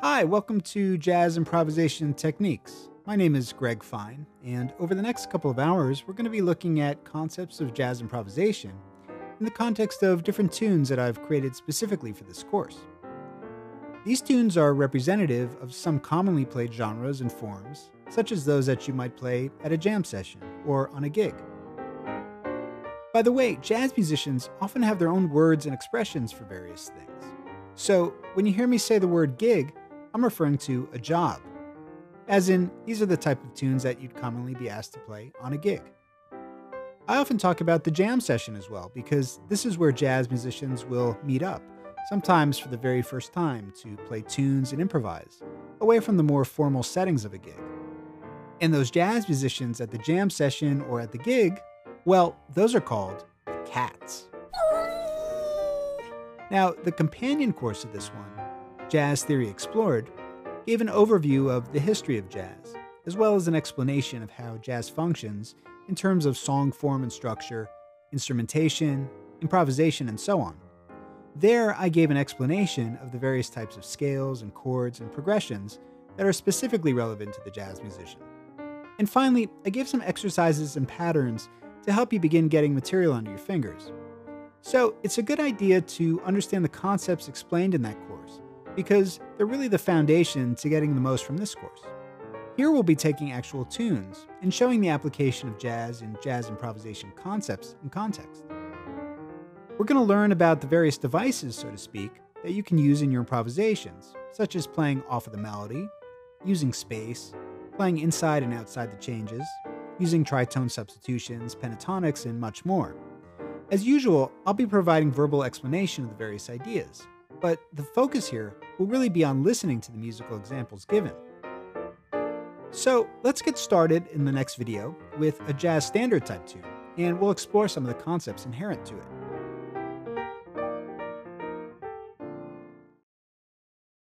Hi, welcome to Jazz Improvisation Techniques. My name is Gregg Fine, and over the next couple of hours, we're going to be looking at concepts of jazz improvisation in the context of different tunes that I've created specifically for this course. These tunes are representative of some commonly played genres and forms, such as those that you might play at a jam session or on a gig. By the way, jazz musicians often have their own words and expressions for various things. So when you hear me say the word gig, I'm referring to a job. As in, these are the type of tunes that you'd commonly be asked to play on a gig. I often talk about the jam session as well, because this is where jazz musicians will meet up, sometimes for the very first time, to play tunes and improvise, away from the more formal settings of a gig. And those jazz musicians at the jam session or at the gig, well, those are called cats. Now, the companion course of this one, Jazz Theory Explored, gave an overview of the history of jazz, as well as an explanation of how jazz functions in terms of song form and structure, instrumentation, improvisation, and so on. There, I gave an explanation of the various types of scales and chords and progressions that are specifically relevant to the jazz musician. And finally, I gave some exercises and patterns to help you begin getting material under your fingers. So, it's a good idea to understand the concepts explained in that course, because they're really the foundation to getting the most from this course. Here we'll be taking actual tunes and showing the application of jazz and jazz improvisation concepts and context. We're going to learn about the various devices, so to speak, that you can use in your improvisations, such as playing off of the melody, using space, playing inside and outside the changes, using tritone substitutions, pentatonics, and much more. As usual, I'll be providing verbal explanation of the various ideas, but the focus here will really be on listening to the musical examples given. So let's get started in the next video with a jazz standard type tune, and we'll explore some of the concepts inherent to it.